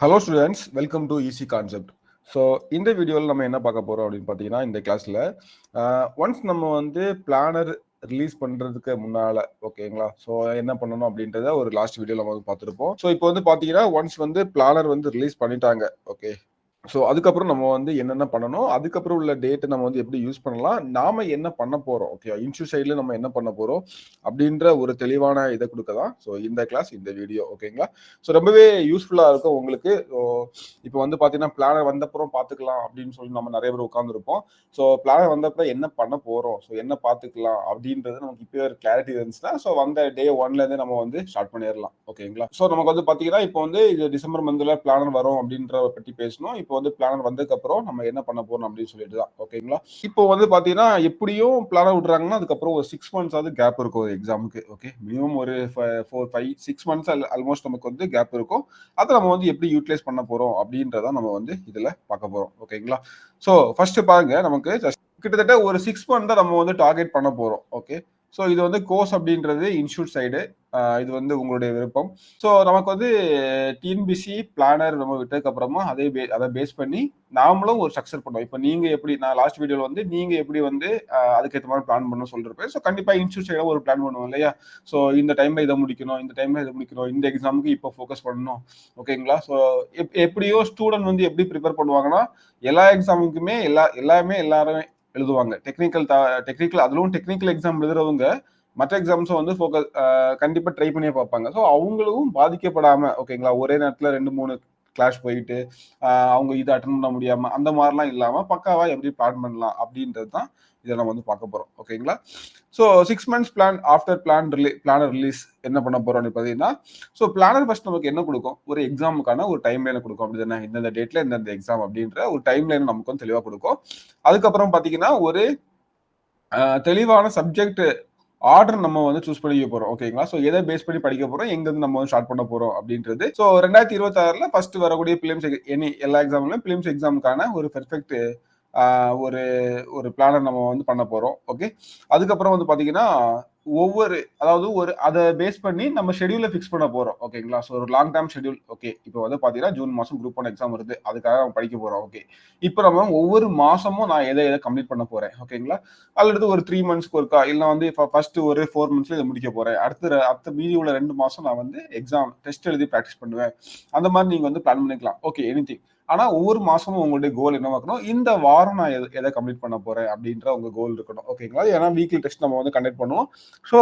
Hello students, welcome to easy concept. So இந்த வீடியோவில் நம்ம என்ன பார்க்க போகிறோம் அப்படின்னு பார்த்தீங்கன்னா, இந்த கிளாஸில் ஒன்ஸ் நம்ம வந்து பிளானர் ரிலீஸ் பண்ணுறதுக்கு முன்னால் ஓகேங்களா, ஸோ என்ன பண்ணணும் அப்படின்றத ஒரு லாஸ்ட் வீடியோவில் நம்ம வந்து பார்த்துருப்போம். ஸோ இப்போ வந்து பார்த்தீங்கன்னா ஒன்ஸ் வந்து பிளானர் வந்து ரிலீஸ் பண்ணிட்டாங்க. ஓகே, ஸோ அதுக்கப்புறம் நம்ம வந்து என்னென்ன பண்ணணும், அதுக்கப்புறம் உள்ள டேட்டை நம்ம வந்து எப்படி யூஸ் பண்ணலாம், நாம என்ன பண்ண போகிறோம், ஓகே இன்ஸ்டியூட் சைடில் நம்ம என்ன பண்ண போகிறோம் அப்படின்ற ஒரு தெளிவான இதை கொடுக்க தான் ஸோ இந்த கிளாஸ், இந்த வீடியோ ஓகேங்களா. ஸோ ரொம்பவே யூஸ்ஃபுல்லாக இருக்கும் உங்களுக்கு. ஸோ இப்போ வந்து பார்த்தீங்கன்னா பிளானர் வந்தப்புறம் பார்த்துக்கலாம் அப்படின்னு சொல்லி நம்ம நிறைய பேர் உட்காந்துருப்போம். ஸோ பிளானர் வந்தப்பறம் என்ன பண்ண போகிறோம், ஸோ என்ன பார்த்துக்கலாம் அப்படின்றது நமக்கு இப்போ ஒரு கிளாரிட்டி இருந்துச்சுன்னா ஸோ வந்த டே ஒன்லேருந்து நம்ம வந்து ஸ்டார்ட் பண்ணிடலாம் ஓகேங்களா. ஸோ நமக்கு வந்து பார்த்தீங்கன்னா இப்போ வந்து இது டிசம்பர் மந்தில் பிளானர் வரும் அப்படின்ற பற்றி பேசணும். இப்போ வந்து பிளானர் வந்ததுக்கு அப்புறம் நம்ம என்ன பண்ண போறோம் அப்படின்னு சொல்லிட்டு தான் ஓகேங்களா. இப்போ வந்து பாத்தீங்கன்னா எப்படியும் பிளானர் விடுறாங்கன்னா அதுக்கப்புறம் ஒரு 6 months ஆகுது கேப் இருக்கும் ஒரு எக்ஸாமுக்கு. ஓகே, மினிமம் ஒரு 4-5-6 months ஆல்மோஸ்ட் நமக்கு வந்து கேப் இருக்கும். அதை நம்ம வந்து எப்படி யூட்டிலைஸ் பண்ண போறோம் அப்படின்றத நம்ம வந்து இதுல பார்க்க போறோம் ஓகேங்களா. ஸோ ஃபர்ஸ்ட் பாருங்க, நமக்கு கிட்டத்தட்ட ஒரு 6 month தான் நம்ம வந்து டார்கெட் பண்ண போறோம். ஓகே, ஸோ இது வந்து கோர்ஸ் அப்படின்றது இன்ஸ்டியூட் சைடு, இது வந்து உங்களுடைய விருப்பம். ஸோ நமக்கு வந்து டிஎன்பிசி பிளானர் நம்ம விட்டதுக்கு அப்புறமா அதை பேஸ் பண்ணி நாமளும் ஒரு ஸ்ட்ரக்சர் பண்ணுவோம். இப்போ நீங்க எப்படி, நான் லாஸ்ட் வீடியோவில் வந்து நீங்க எப்படி வந்து அதுக்கேற்ற மாதிரி பிளான் பண்ணணும் சொல்லிருப்பேன். ஸோ கண்டிப்பா இன்ஸ்டியூட் சைடில் ஒரு பிளான் பண்ணுவோம் இல்லையா. ஸோ இந்த டைம்ல இதை முடிக்கணும், இந்த டைம்ல இதை முடிக்கணும், இந்த எக்ஸாமுக்கு இப்போ ஃபோக்கஸ் பண்ணணும் ஓகேங்களா. ஸோ எப்படியோ ஸ்டூடெண்ட் வந்து எப்படி ப்ரிப்பேர் பண்ணுவாங்கன்னா, எல்லா எக்ஸாமுக்குமே எல்லாருமே எழுதுவாங்க. டெக்னிக்கல் அதுவும் டெக்னிக்கல் எக்ஸாம் எழுதுறவங்க மற்ற எக்ஸாம்ஸும் வந்து ஃபோக்கஸ் கண்டிப்பா ட்ரை பண்ணியே பார்ப்பாங்க. ஸோ அவங்களும் பாதிக்கப்படாம ஓகேங்களா, ஒரே நேரத்தில் 2-3 கிளாஸ் போயிட்டு அவங்க இதை அட்டன் பண்ண முடியாம அந்த மாதிரிலாம் இல்லாம பக்காவா எப்படி பிளான் பண்ணலாம் அப்படின்றது தான் இதை நம்ம வந்து பார்க்க போறோம் ஓகேங்களா. So 6 months plan after planar release என்ன பண்ண போறோம்னு பார்த்தீங்கன்னா, ஸோ பிளானர் ஃபர்ஸ்ட் நமக்கு என்ன கொடுக்கும், ஒரு எக்ஸாமுக்கான ஒரு டைம் லைனை கொடுக்கும். அப்படி தானே, இந்தந்த டேட்ல இந்தந்த எக்ஸாம் அப்படின்ற ஒரு டைம் லைன் நமக்கு வந்து தெளிவாக கொடுக்கும். அதுக்கப்புறம் பார்த்தீங்கன்னா ஒரு தெளிவான சப்ஜெக்ட் ஆர்டர் நம்ம வந்து சூஸ் பண்ணி போறோம் ஓகேங்களா. ஸோ எதை பேஸ் பண்ணி படிக்க போறோம், எங்க இருந்து நம்ம வந்து ஸ்டார்ட் பண்ண போறோம் அப்படின்றது. ஸோ 2026 ஃபர்ஸ்ட் வரக்கூடிய பிலிம்ஸ் எல்லா எக்ஸாம்லயும் பிலிம்ஸ் எக்ஸாமுக்கான ஒரு பெர்ஃபெக்ட் ஒரு ஒரு பிளானர் நம்ம வந்து பண்ண போறோம். ஓகே, அதுக்கப்புறம் வந்து பாத்தீங்கன்னா அதாவது அதை பேஸ் பண்ணி நம்ம ஷெடியூலை ஃபிக்ஸ் பண்ண போறோம் ஓகேங்களா. ஸோ ஒரு லாங் டேர்ம் ஷெடியூல். ஓகே, இப்போ வந்து பாத்தீங்கன்னா ஜூன் மாசம் குரூப் 1 எக்ஸாம் வருது, அதுக்காக நம்ம படிக்க போறோம். ஓகே, இப்போ நம்ம ஒவ்வொரு மாசமும் நான் எதை கம்ப்ளீட் பண்ண போறேன் ஓகேங்களா. அல்லது ஒரு 3 monthsக்கு ஒருக்கா, இல்லை வந்து ஃபர்ஸ்ட் ஒரு 4 monthsல இதை முடிக்க போறேன், அடுத்த மீதி உள்ள 2 மாசம் நான் வந்து எக்ஸாம் டெஸ்ட் எழுதி ப்ராக்டிஸ் பண்ணுவேன். அந்த மாதிரி நீங்க வந்து பிளான் பண்ணிக்கலாம். Okay, anything. ஆனா ஒவ்வொரு மாசமும் உங்களுடைய கோல் என்னவா இருக்கணும், இந்த வாரம் நான் எதை கம்ப்ளீட் பண்ண போறேன் அப்படின்ற உங்க கோல் இருக்கணும் ஓகேங்களா. ஏன்னா வீக்லி டெஸ்ட் நம்ம வந்து கண்டக்ட் பண்ணுவோம். ஸோ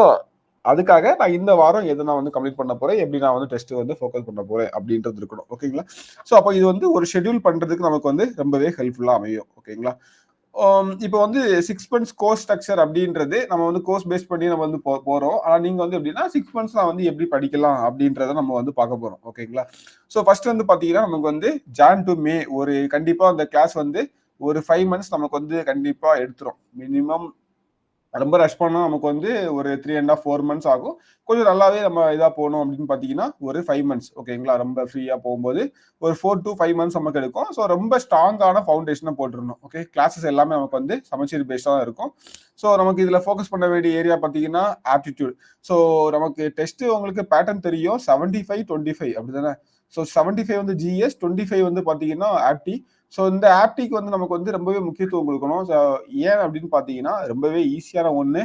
அதுக்காக நான் இந்த வாரம் எதை நான் வந்து கம்ப்ளீட் பண்ண போறேன், எப்படி நான் வந்து டெஸ்ட் வந்து ஃபோக்கஸ் பண்ண போறேன் அப்படின்றது இருக்கணும் ஓகேங்களா. ஸோ அப்போ இது வந்து ஒரு ஷெட்யூல் பண்றதுக்கு நமக்கு வந்து ரொம்பவே ஹெல்ப்ஃபுல்லா அமையும் ஓகேங்களா. இப்போ வந்து 6 months கோர்ஸ் ஸ்ட்ரக்சர் அப்படின்றது நம்ம வந்து கோர்ஸ் பேஸ் பண்ணி நம்ம வந்து போறோம். ஆனா நீங்க வந்து எப்படின்னா 6 months நான் வந்து எப்படி படிக்கலாம் அப்படின்றத நம்ம வந்து பார்க்க போறோம் ஓகேங்களா. ஸோ ஃபர்ஸ்ட் வந்து பாத்தீங்கன்னா நமக்கு வந்து ஜான் டு மே ஒரு கண்டிப்பா அந்த கிளாஸ் வந்து ஒரு 5 months நமக்கு வந்து கண்டிப்பா எடுத்துரும். மினிமம் ரொம்ப ரஷ் பண்ணா நமக்கு வந்து ஒரு 3.5-4 months ஆகும். கொஞ்சம் நல்லாவே நம்ம இதா போகணும் அப்படின்னு பாத்தீங்கன்னா ஒரு 5 months ஓகேங்களா. ரொம்ப ஃப்ரீயா போகும்போது ஒரு 4 to 5 months நமக்கு எடுக்கும். ஸோ ரொம்ப ஸ்ட்ராங்கான ஃபவுண்டேஷனை போட்டுருணும். ஓகே, கிளாஸஸ் எல்லாமே நமக்கு வந்து சமச்சீர் பேஸ்டா தான் இருக்கும். ஸோ நமக்கு இதுல ஃபோக்கஸ் பண்ண வேண்டிய ஏரியா பாத்தீங்கன்னா ஆப்டிடியூட். ஸோ நமக்கு டெஸ்ட் உங்களுக்கு பேட்டர்ன் தெரியும், 75-25 அப்படிதானே. ஸோ 75 வந்து ஜிஎஸ், 25 வந்து பாத்தீங்கன்னா ஆப்டி. ஸோ இந்த ஆப்டிக்கு வந்து நமக்கு வந்து ரொம்பவே முக்கியத்துவம் கொடுக்கணும். ஸோ ஏன் அப்படின்னு பார்த்தீங்கன்னா ரொம்பவே ஈஸியான ஒன்று,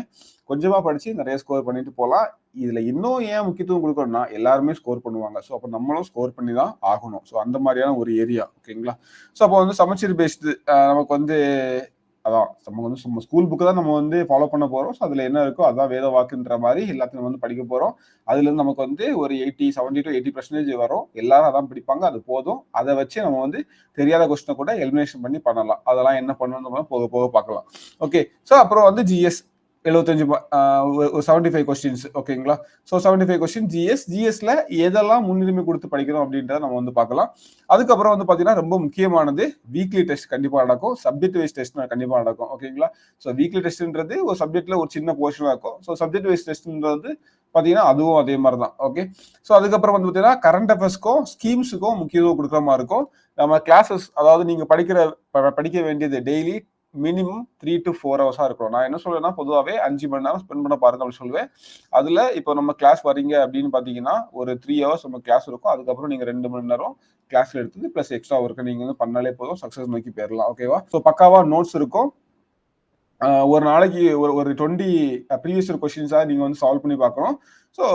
கொஞ்சமாக படித்து நிறைய ஸ்கோர் பண்ணிட்டு போகலாம். இதில் இன்னும் ஏன் முக்கியத்துவம் கொடுக்கணும்னா எல்லாருமே ஸ்கோர் பண்ணுவாங்க. ஸோ அப்போ நம்மளும் ஸ்கோர் பண்ணி தான் ஆகணும். ஸோ அந்த மாதிரியான ஒரு ஏரியா ஓகேங்களா. ஸோ அப்போ வந்து சமச்சீர் பேஸ்டு நமக்கு வந்து அதான் நம்ம வந்து சும்மா ஸ்கூல் புக்கு தான் நம்ம வந்து ஃபாலோ பண்ண போறோம். ஸோ அதுல என்ன இருக்கோ அதான் வேத வாக்குன்ற மாதிரி எல்லாத்தையும் நம்ம வந்து படிக்க போறோம். அதுல இருந்து நமக்கு வந்து ஒரு 70-80% வரும். எல்லாரும் அதான் படிப்பாங்க, அது போதும். அதை வச்சு நம்ம வந்து தெரியாத கொஸ்டினை கூட எலிமினேஷன் பண்ணி பண்ணலாம். அதெல்லாம் என்ன பண்ணணும் போக போக பார்க்கலாம். ஓகே, ஸோ அப்புறம் வந்து ஜிஎஸ் 75 ஒரு 75 கொஸ்டின்ஸ் ஓகேங்களா. ஸோ 75 கொஸ்டின் ஜிஎஸ்ல எதெல்லாம் முன்னுரிமை கொடுத்து படிக்கிறோம் அப்படின்றத நம்ம வந்து பார்க்கலாம். அதுக்கப்புறம் வந்து பார்த்தீங்கன்னா ரொம்ப முக்கியமானது வீக்லி டெஸ்ட் கண்டிப்பாக நடக்கும், சப்ஜெக்ட் வைஸ் டெஸ்ட் கண்டிப்பாக நடக்கும் ஓகேங்களா. ஸோ வீக்லி டெஸ்ட்ன்றது ஒரு சப்ஜெக்ட்ல ஒரு சின்ன போர்ஷனாக இருக்கும். ஸோ சப்ஜெக்ட் வைஸ் டெஸ்ட்ன்றது பார்த்தீங்கன்னா அதுவும் அதே மாதிரி தான். ஓகே, ஸோ அதுக்கப்புறம் வந்து பார்த்தீங்கன்னா கரண்ட் அஃபேர்ஸ்க்கும் ஸ்கீம்ஸுக்கும் முக்கியத்துவம் கொடுக்குற மாதிரி இருக்கும். நம்ம கிளாஸஸ், அதாவது நீங்க படிக்க வேண்டியது டெய்லி மினிமம் 3 to 4 ஹவர்ஸா இருக்கணும். நான் என்ன சொல்றேன்னா, பொதுவாவே 5 மணி நேரம் ஸ்பெண்ட் பண்ண பாருங்க அப்படின்னு சொல்லுவேன். அதுல இப்போ நம்ம கிளாஸ் வரீங்க அப்படின்னு பாத்தீங்கன்னா, ஒரு 3 ஹவர்ஸ் நம்ம கிளாஸ் இருக்கும். அதுக்கப்புறம் நீங்க 2 மணி நேரம் கிளாஸ்ல எடுத்தது பிளஸ் எக்ஸ்ட்ரா ஒர்க் நீங்க வந்து பண்ணாலே போதும், சக்சஸ் நோக்கி போயிடலாம். ஓகேவா? ஸோ பக்காவா நோட்ஸ் இருக்கும். ஒரு நாளைக்கு ஒரு 20 ப்ரீவியஸ் இயர் கொஸ்டின்ஸா நீங்க வந்து சால்வ் பண்ணி பார்க்கணும். ஸோ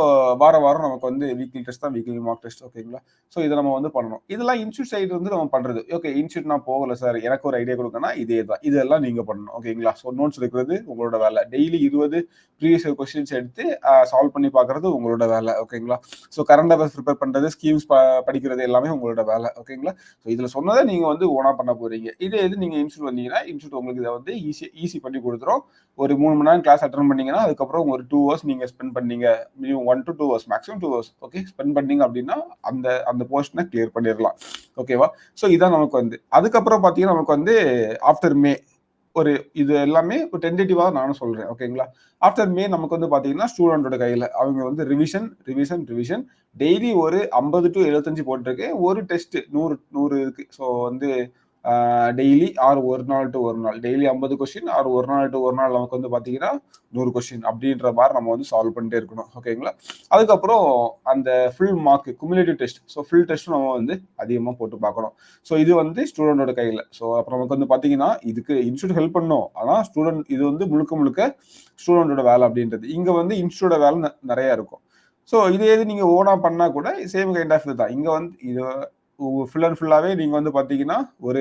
வாரம் வாரம் நமக்கு வந்து வீக்லி டெஸ்ட் தான், வீக்லி மார்க் டெஸ்ட். ஓகேங்களா? ஸோ இதை நம்ம வந்து பண்ணணும். இதெல்லாம் இன்ஸ்டியூட் சைடு வந்து நம்ம பண்றது. ஓகே, இன்ஸ்டியூட் நான் போகல சார், எனக்கு ஒரு ஐடியா கொடுக்கணும், இதே தான். இதெல்லாம் நீங்க பண்ணணும். ஓகேங்களா? ஸோ நோட்ஸ் எடுக்கிறது உங்களோட வேலை. டெய்லி 20 ப்ரீவியஸ் இயர் கொஸ்டின்ஸ் எடுத்து சால்வ் பண்ணி பார்க்கறது உங்களோட வேலை. ஓகேங்களா? ஸோ கரண்ட் அஃபேர்ஸ் ப்ரிப்பேர் பண்றது, ஸ்கீம்ஸ் படிக்கிறது எல்லாமே உங்களோட வேலை. ஓகேங்களா? ஸோ இதுல சொன்னதை நீங்க வந்து ஓனா பண்ண போறீங்க. இதே இது நீங்க இன்ஸ்டியூட் வந்தீங்கன்னா, இன்ஸ்டியூட் உங்களுக்கு இதை வந்து ஈஸி பண்ணி கொடுத்துரும். ஒரு 3 மணி நேரம் கிளாஸ் அட்டன் பண்ணீங்கன்னா, அதுக்கப்புறம் ஒரு 2 ஹவர்ஸ் நீங்க ஸ்பெண்ட் பண்ணீங்க. Minimum 1 to 2 hours, maximum 2 hours. Okay, spend பண்ணீங்க அப்படின்னா அந்த அந்த போர்ஷனை கிளியர் பண்ணிடலாம். ஓகேவா? ஸோ இதான் நமக்கு வந்து. அதுக்கப்புறம் பார்த்தீங்கன்னா, நமக்கு வந்து ஆஃப்டர் மே ஒரு இது எல்லாமே ஒரு டென்டேட்டிவா நானும் சொல்றேன். ஓகேங்களா? ஆஃப்டர் மே நமக்கு வந்து பார்த்தீங்கன்னா, ஸ்டூடெண்டோட கையில அவங்க வந்து ரிவிஷன் டெய்லி ஒரு 50 to 75 போட்டிருக்கு. ஒரு டெஸ்ட் 100 இருக்கு. ஸோ வந்து டெய்லி ஆர் ஒரு நாள் டு ஒரு நாள் டெய்லி 50 கொஸ்டின் ஆர் ஒரு நாள் டு ஒரு நாள் நமக்கு வந்து பாத்தீங்கன்னா 100 கொஸ்டின் அப்படின்ற மாதிரி நம்ம வந்து சால்வ் பண்ணிட்டே இருக்கணும். ஓகேங்களா? அதுக்கப்புறம் அந்த full mark cumulative test, so full test நம்ம வந்து அதிகமாக போட்டு பார்க்கணும். ஸோ இது வந்து ஸ்டூடெண்டோட கையில். ஸோ அப்புறம் நமக்கு வந்து பார்த்தீங்கன்னா, இதுக்கு இன்ஸ்டியூட் ஹெல்ப் பண்ணும். ஆனால் ஸ்டூடெண்ட் இது வந்து முழுக்க ஸ்டூடெண்டோட வேலை அப்படின்றது. இங்கே வந்து இன்ஸ்டியூட்டோட வேலை நிறைய இருக்கும். ஸோ இதே இது நீங்கள் ஓனா பண்ணால் கூட சேம் கைண்ட் ஆஃப் இது தான். இங்கே வந்து இது ஃபுல் அண்ட் ஃபுல்லாகவே நீங்கள் வந்து பார்த்தீங்கன்னா ஒரு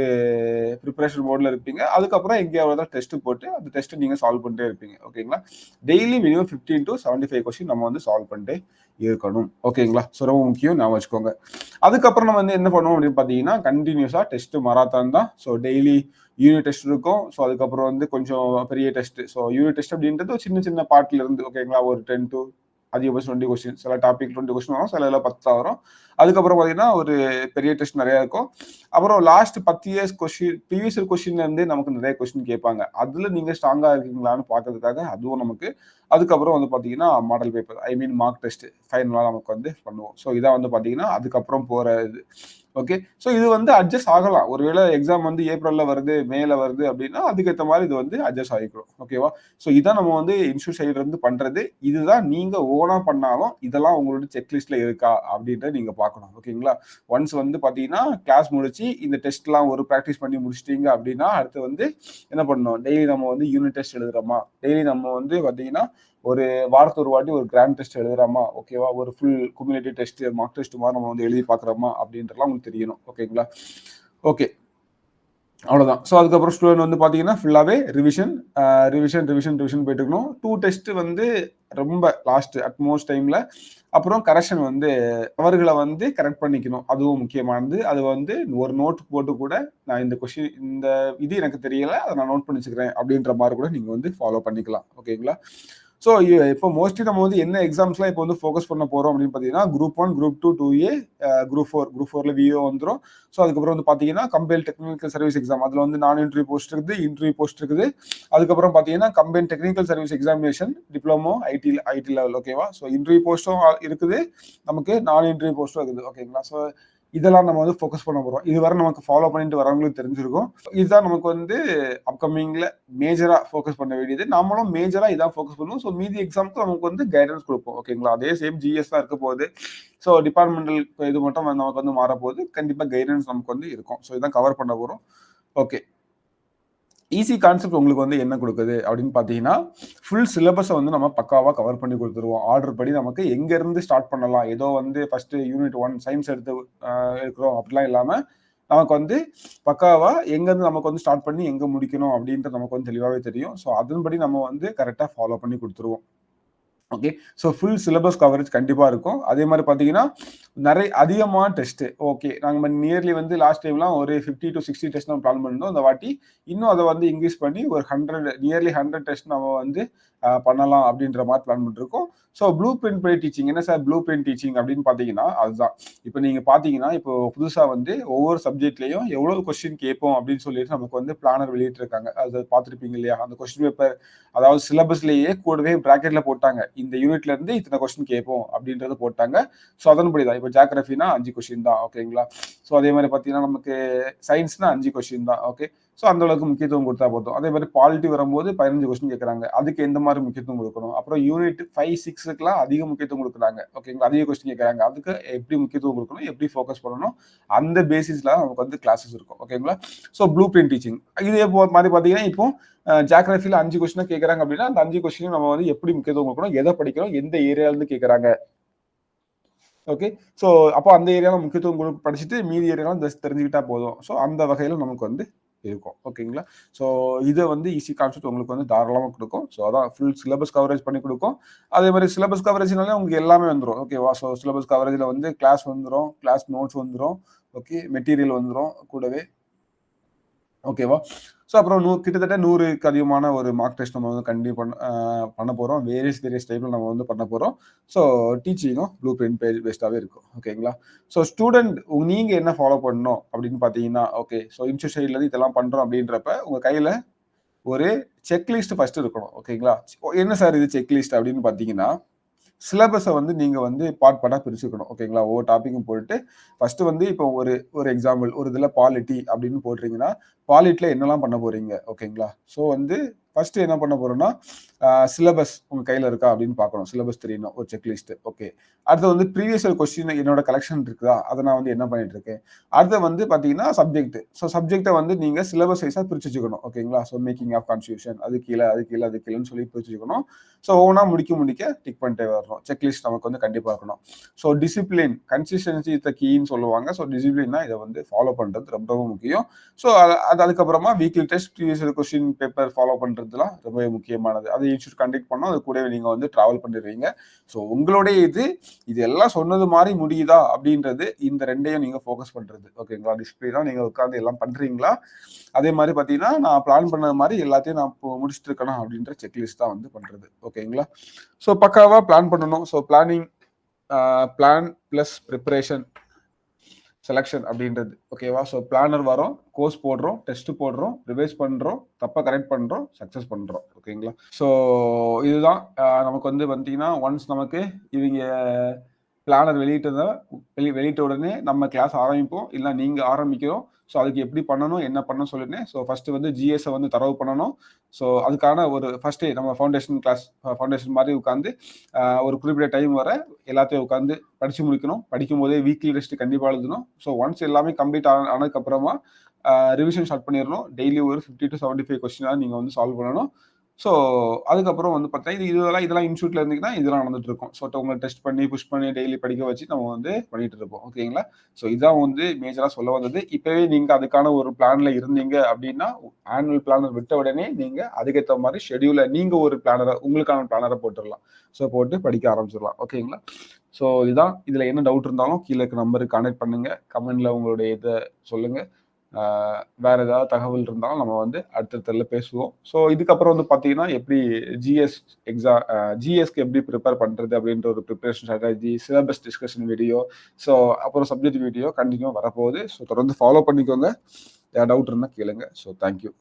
ப்ரிப்பரேஷன் மோடில் இருப்பீங்க. அதுக்கப்புறம் எங்கேயாவது தான் டெஸ்ட்டு போட்டு அந்த டெஸ்ட்டு நீங்கள் சால்வ் பண்ணிட்டே இருப்பீங்க. ஓகேங்களா? டெய்லி மினிமம் 15 to 75 கொஸ்டின் நம்ம வந்து சால்வ் பண்ணிட்டே இருக்கணும். ஓகேங்களா? ஸோ ரொம்ப முக்கியம், ஞாபகம் வச்சுக்கோங்க. அதுக்கப்புறம் நம்ம வந்து என்ன பண்ணுவோம் அப்படின்னு பார்த்தீங்கன்னா, கண்டினியூஸாக டெஸ்ட் மராத்தான் தான். ஸோ டெய்லி யூனிட் டெஸ்ட் இருக்கும். ஸோ அதுக்கப்புறம் வந்து கொஞ்சம் பெரிய டெஸ்ட். ஸோ யூனிட் டெஸ்ட் அப்படின்றது சின்ன பார்ட்ல இருந்து, ஓகேங்களா, ஒரு 10 to அதிகபட்சம் 20 கொஸ்டின். சில டாபிக் 20 கொஸ்டின் வரும், சில 10 வரும். அதுக்கப்புறம் பார்த்தீங்கன்னா ஒரு பெரிய டெஸ்ட் நிறைய இருக்கும். அப்புறம் last 10 years question, previous year கொஸ்டின்ல இருந்தே நமக்கு நிறைய கொஸ்டின் கேட்பாங்க. அதுல நீங்க ஸ்ட்ராங்கா இருக்கீங்களான்னு பார்க்கறதுக்காக அதுவும் நமக்கு. அதுக்கப்புறம் வந்து பார்த்தீங்கன்னா மாடல் பேப்பர், ஐ மீன் மார்க் டெஸ்ட் ஃபைனலா நமக்கு வந்து பண்ணுவோம். ஸோ இதான் வந்து பார்த்தீங்கன்னா அதுக்கப்புறம் போற இது. ஓகே, ஸோ இது வந்து அட்ஜஸ்ட் ஆகலாம். ஒருவேளை எக்ஸாம் வந்து ஏப்ரல்ல வருது, மேல வருது அப்படின்னா அதுக்கேற்ற மாதிரி இது வந்து அட்ஜஸ்ட் ஆகிக்கிறோம். ஓகேவா? ஸோ இதான் நம்ம வந்து இன்ஸ்டியூட் சைடுல இருந்து பண்றது. இதுதான் நீங்க ஓனா பண்ணாலும் இதெல்லாம் உங்களோட செக்லிஸ்ட்ல இருக்கா அப்படின்றத நீங்க பார்க்கணும். ஓகேங்களா? ஒன்ஸ் வந்து பாத்தீங்கன்னா கிளாஸ் முடிச்சு இந்த டெஸ்ட்லாம் ஒரு ப்ராக்டிஸ் பண்ணி முடிச்சிட்டீங்க அப்படின்னா அடுத்து வந்து என்ன பண்ணணும், டெய்லி நம்ம வந்து யூனிட் டெஸ்ட் எழுதுறோமா, டெய்லி நம்ம வந்து பாத்தீங்கன்னா ஒரு வாரத்துக்கு ஒரு வாட்டி ஒரு கிராண்ட் டெஸ்ட் எழுதுறோமா, ஓகேவா, ஒரு full cumulative test mark test மாதிரி நம்ம வந்து எழுதி பார்க்குறோமா அப்படின்றலாம் உங்களுக்கு தெரியணும். ஓகேங்களா? ஓகே, அவ்வளோதான். ஸோ அதுக்கப்புறம் ஸ்டூடெண்ட் வந்து பார்த்தீங்கன்னா ஃபுல்லாகவே ரிவிஷன் போயிட்டு இருக்கணும். 2 டெஸ்ட் வந்து ரொம்ப லாஸ்ட் அட்மோஸ்ட் டைமில். அப்புறம் கரெக்ஷன் வந்து அவர்களை வந்து கரெக்ட் பண்ணிக்கணும். அதுவும் முக்கியமானது. அது வந்து ஒரு நோட் போட்டு கூட நான் இந்த கொஸ்டின் இந்த இது எனக்கு தெரியல, அதை நான் நோட் பண்ணி வச்சுக்கிறேன் அப்படின்ற மாதிரி கூட நீங்கள் வந்து ஃபாலோ பண்ணிக்கலாம். ஓகேங்களா? ஸோ இப்போ மோஸ்ட்லி நம்ம வந்து என்ன எக்ஸாம்ஸ்லாம் இப்போ வந்து ஃபோக்கஸ் பண்ண போகிறோம் அப்படின்னு பார்த்தீங்கன்னா, குரூப் 1, குரூப் 2, 2A, குரூப் 4ல விஓ வந்துடும். ஸோ அதுக்கப்புறம் வந்து பார்த்தீங்கன்னா கம்பைன் டெக்னிக்கல் சர்வீஸ் எக்ஸாம், அதில் வந்து நான் இன்டர்வியூ போஸ்ட் இருக்குது, இன்டர்வியூ போஸ்ட் இருக்குது. அதுக்கப்புறம் பார்த்தீங்கன்னா combine technical service examination diploma ID level. ஓகேவா? ஸோ இன்டர்வியூ போஸ்ட்டும் இருக்குது, நமக்கு நான் இன்டர்வியூ போஸ்ட்டும் இருக்குது. ஓகேங்களா? ஸோ இதெல்லாம் நம்ம வந்து ஃபோக்கஸ் பண்ண போகிறோம். இதுவரை நமக்கு ஃபாலோ பண்ணிட்டு வரவங்களுக்கு தெரிஞ்சிருக்கும். இதுதான் நமக்கு வந்து அப்கமிங்ல மேஜரா ஃபோக்கஸ் பண்ண வேண்டியது. நம்மளும் மேஜரா இதான் ஃபோக்கஸ் பண்ணுவோம். ஸோ மீதி எக்ஸாம்க்கு நமக்கு வந்து கைடன்ஸ் கொடுப்போம். ஓகேங்களா? அதே சேம் ஜிஎஸ் தான் இருக்க போகுது. ஸோ டிபார்ட்மெண்டல் இது மட்டும் நமக்கு வந்து மாறப்போகுது. கண்டிப்பாக கைடன்ஸ் நமக்கு வந்து இருக்கும். ஸோ இதான் கவர் பண்ண போகிறோம். ஓகே, ஈஸி கான்செப்ட் உங்களுக்கு வந்து என்ன கொடுக்குது அப்படின்னு பார்த்தீங்கன்னா, ஃபுல் சிலபஸை வந்து நம்ம பக்காவாக கவர் பண்ணி கொடுத்துருவோம். ஆர்டர் படி நமக்கு எங்கேருந்து ஸ்டார்ட் பண்ணலாம், ஏதோ வந்து ஃபர்ஸ்ட் யூனிட் 1 சயின்ஸ் எடுக்கிறோம் அப்படிலாம் இல்லாமல் நமக்கு வந்து பக்காவா எங்கேருந்து நமக்கு வந்து ஸ்டார்ட் பண்ணி எங்கே முடிக்கணும் அப்படின்றது நமக்கு வந்து தெளிவாகவே தெரியும். ஸோ அதன்படி நம்ம வந்து கரெக்டாக ஃபாலோ பண்ணி கொடுத்துருவோம். Okay, so full syllabus coverage கண்டிப்பாக இருக்கும். அதே மாதிரி பார்த்தீங்கன்னா நிறைய அதிகமான டெஸ்ட். ஓகே, நாங்கள் நியர்லி வந்து லாஸ்ட் டைம்லாம் ஒரு 50 to 60 டெஸ்ட் நம்ம பிளான் பண்ணியிருந்தோம். அந்த வாட்டி இன்னும் அதை வந்து இன்க்ரீஸ் பண்ணி ஒரு 100 டெஸ்ட் நம்ம வந்து பண்ணலாம் அப்படின்ற மாதிரி பிளான் பண்ணிருக்கோம். So blueprint by teaching என்ன சார் ப்ளூ பிரிண்ட் டீச்சிங் அப்படின்னு பார்த்தீங்கன்னா அதுதான். இப்போ நீங்கள் பார்த்தீங்கன்னா இப்போ புதுசாக வந்து ஒவ்வொரு சப்ஜெக்ட்லையும் எவ்வளோ கொஸ்டின் கேட்போம் அப்படின்னு சொல்லிட்டு நமக்கு வந்து பிளானர் வெளியிட்டிருக்காங்க. அதை பார்த்துருப்பீங்க இல்லையா? அந்த கொஸ்டின் பேப்பர் அதாவது சிலபஸ்லேயே கூடவே ப்ராக்கெட்ல போட்டாங்க, இந்த யூனிட்ல இருந்து இத்தனை கொஸ்டின் கேட்போம் அப்படின்றத போட்டாங்க. ஸோ அதன்படி தான் இப்போ ஜியோகிராஃபினா 5 கொஸ்டின் தான். ஓகேங்களா? ஸோ அதே மாதிரி பார்த்தீங்கன்னா நமக்கு சயின்ஸ்னா 5 கொஸ்டின் தான். ஓகே, ஸோ அந்த அளவுக்கு முக்கியத்துவம் கொடுத்தா போதும். அதே மாதிரி பாலிட்டி வரும்போது 15 கொஸ்டின் கேட்குறாங்க. அதுக்கு எந்த மாதிரி முக்கியத்துவம் கொடுக்கணும். அப்புறம் யூனிட் 5, 6க்குலாம் அதிக முக்கியத்துவம் கொடுக்குறாங்க. ஓகேங்களா? அதிக கொஸ்டின் கேட்குறாங்க. அதுக்கு எப்படி முக்கியத்துவம் கொடுக்கணும், எப்படி ஃபோக்கஸ் பண்ணணும், அந்த பேசிஸ்ல நமக்கு வந்து கிளாஸஸ் இருக்கும். ஓகேங்களா? So blueprint teaching. இதே மாதிரி பார்த்தீங்கன்னா, இப்போ ஜியோகிராஃபில 5 கொஸ்டின் கேட்குறாங்க அப்படின்னா, அந்த 5 கொஸ்டினும் நம்ம வந்து எப்படி முக்கியத்துவம் கொடுக்கணும், எதை படிக்கணும், எந்த ஏரியாவிலேருந்து கேட்குறாங்க. ஓகே. ஸோ அப்போ அந்த ஏரியால முக்கியத்துவம் படிச்சுட்டு மீதி ஏரியாலாம் ஜஸ்ட் தெரிஞ்சுக்கிட்டா போதும். ஸோ அந்த வகையில நமக்கு வந்து இருக்கும். ஓகேங்களா? ஸோ இத வந்து ஈஸி கான்செப்ட் உங்களுக்கு வந்து தாராளமா குடுக்கும். ஸோ அதான் ஃபுல் சிலபஸ் கவரேஜ் பண்ணி குடுக்கும். அதே மாரி சிலபஸ் கவரேஜ்னாலே உங்களுக்கு எல்லாமே வந்துரும். ஓகேவா? ஸோ சிலபஸ் கவரேஜ்ல வந்து கிளாஸ் வந்துரும், கிளாஸ் நோட்ஸ் வந்துரும். ஓகே. மெட்டீரியல் வந்துரும் கூடவே. ஓகேவா? ஸோ அப்புறம் கிட்டத்தட்ட 100க்கு அதிகமான ஒரு மார்க் டெஸ்ட் நம்ம வந்து பண்ண போறோம். வேரியஸ் டைப்ல நம்ம வந்து பண்ண போறோம். ஸோ டீச்சிங்கும் ப்ளூ பிரிண்ட் பேஸ்டாவே இருக்கும். ஓகேங்களா? ஸோ ஸ்டூடெண்ட் நீங்க என்ன ஃபாலோ பண்ணணும் அப்படின்னு பார்த்தீங்கன்னா, ஓகே. ஸோ இன்ஸ்டியூட் சைட்லேருந்து இதெல்லாம் பண்றோம் அப்படின்றப்ப உங்க கையில ஒரு செக்லிஸ்ட் ஃபர்ஸ்ட் இருக்கணும். ஓகேங்களா? என்ன சார் இது செக்லிஸ்ட் அப்படின்னு பார்த்தீங்கன்னா, சிலபஸை வந்து நீங்க வந்து பார்ட் பிரிச்சுக்கணும். ஓகேங்களா? ஒவ்வொரு டாபிக்கும் போட்டு ஃபர்ஸ்ட் வந்து இப்போ ஒரு ஒரு எக்ஸாம்பிள் ஒரு இதில் பாலிட்டி அப்படின்னு போடுறீங்கன்னா, பாலிட்டில என்னெல்லாம் பண்ண போறீங்க? ஓகேங்களா? ஸோ வந்து ஃபர்ஸ்ட் என்ன பண்ண போறோம்னா, சிலபஸ் உங்க கையில இருக்கா அப்படின்னு பார்க்கணும். சிலபஸ் தெரியணும். ஒரு செக்லிஸ்ட். ஓகே. அடுத்து வந்து ப்ரீவியஸ் இயர் கொஸ்டின் என்னோட கலெக்ஷன் இருக்குதா? அதை நான் வந்து என்ன பண்ணிட்டு இருக்கேன்? அடுத்து வந்து பார்த்தீங்கன்னா சப்ஜெக்ட். ஸோ சப்ஜெக்ட்டை வந்து நீங்க சிலபஸ் வைஸா பிரிச்சு வச்சுக்கணும். ஓகேங்களா? ஸோ மேக்கிங் ஆஃப் கான்ஸ்டிடியூஷன் அது கீழே, அது கீழே, அது கீழேன்னு சொல்லி பிரிச்சு வச்சுக்கணும். ஸோ ஒவ்வொன்றா முடிக்க டிக் பண்ணிட்டே வரணும். செக்லிஸ்ட் நமக்கு வந்து கண்டிப்பா இருக்கணும். So discipline, consistency is the கீன்னு சொல்லுவாங்க. ஸோ டிசிப்ளின்னா இதை வந்து ஃபாலோ பண்றது ரொம்ப முக்கியம். ஸோ அது அதுக்கப்புறமா weekly test, previous year question paper follow பண்றதுலாம் ரொம்பவே முக்கியமானது. அது இன்ஸ்டியூட் கண்டக்ட் பண்ணோம். அது கூடவே நீங்க வந்து டிராவல் பண்ணிடுவீங்க. ஸோ உங்களுடைய இது எல்லாம் சொன்னது மாதிரி முடியுதா அப்படின்றது இந்த 2யும் நீங்க ஃபோக்கஸ் பண்றது. ஓகேங்களா? டிசிப்ளினா நீங்க உட்கார்ந்து எல்லாம் பண்றீங்களா? அதே மாதிரி பார்த்தீங்கன்னா, நான் பிளான் பண்ணது மாதிரி எல்லாத்தையும் நான் முடிச்சுட்டு இருக்கணும் அப்படின்ற செக்லிஸ்ட் தான் வந்து பண்றது. ஓகேங்களா? ஸோ பக்காவா பிளான் பண்ணணும். So plan plus preparation selection அப்படின்றது. ஓகேவா? ஸோ பிளானர் வரோம், கோர்ஸ் போடுறோம், டெஸ்ட் போடுறோம், ரிவைஸ் பண்றோம், தப்பா கரெக்ட் பண்றோம், சக்சஸ் பண்றோம். ஓகேங்களா? ஸோ இதுதான் நமக்கு வந்து பார்த்தீங்கன்னா, ஒன்ஸ் நமக்கு இவங்க பிளானர் வெளியிட்ட உடனே நம்ம கிளாஸ் ஆரம்பிப்போம். இல்ல நீங்க ஆரம்பிக்கிறோம். ஸோ அதுக்கு எப்படி பண்ணணும், என்ன பண்ணணும்னு சொல்லிருந்தேன். ஸோ ஃபர்ஸ்ட் வந்து ஜிஎஸ்ஸை வந்து தரவு பண்ணணும். ஸோ அதுக்கான ஒரு ஃபர்ஸ்டே நம்ம ஃபவுண்டேஷன் மாதிரி உட்காந்து ஒரு குறிப்பிட்ட டைம் வர எல்லாத்தையும் உட்காந்து படிச்சு முடிக்கணும். படிக்கும் போதே வீக்லி டெஸ்ட் கண்டிப்பாக எழுதணும். ஸோ ஒன்ஸ் எல்லாமே கம்ப்ளீட் ஆனதுக்கு அப்புறமா ரிவிஷன் ஸ்டார்ட் பண்ணிடணும். டெய்லி ஒரு 50 to 75 கொஸ்டினாக நீங்கள் வந்து சால்வ் பண்ணணும். ஸோ அதுக்கப்புறம் வந்து பார்த்தீங்கன்னா இதெல்லாம் இன்ஸ்டியூட்ல இருந்தீங்கன்னா இதெல்லாம் நடந்துட்டு இருக்கும். ஸோ உங்களை டெஸ்ட் பண்ணி புஷ் பண்ணி டெய்லி படிக்க வச்சு நம்ம வந்து பண்ணிட்டு இருப்போம். ஓகேங்களா? ஸோ இதான் வந்து மேஜரா சொல்ல வந்தது. இப்பவே நீங்க அதுக்கான ஒரு பிளான்ல இருந்தீங்க அப்படின்னா ஆனுவல் பிளானர் விட்ட உடனே நீங்க அதுக்கேற்ற மாதிரி ஷெடியூல நீங்க ஒரு உங்களுக்கான பிளானரை போட்டுடலாம். ஸோ போட்டு படிக்க ஆரம்பிச்சிடலாம். ஓகேங்களா? ஸோ இதுதான். இதுல என்ன டவுட் இருந்தாலும் கீழே இருக்க நம்பருக்கு கான்டாக்ட் பண்ணுங்க. கமெண்ட்ல உங்களுடைய இதை சொல்லுங்க. வேற ஏதாவது தகவல் இருந்தாலும் நம்ம வந்து அடுத்தடுத்துல பேசுவோம். ஸோ இதுக்கப்புறம் வந்து பார்த்தீங்கன்னா, எப்படி ஜிஎஸ் ஜிஎஸ்க்கு எப்படி ப்ரிப்பேர் பண்றது அப்படின்ற ஒரு preparation strategy, syllabus discussion video, so அப்புறம் சப்ஜெக்ட் வீடியோ கண்டினியூ வரப்போகுது. ஸோ தொடர்ந்து ஃபாலோ பண்ணிக்கோங்க. ஏதாவது டவுட் இருந்தால் கேளுங்க. So thank you.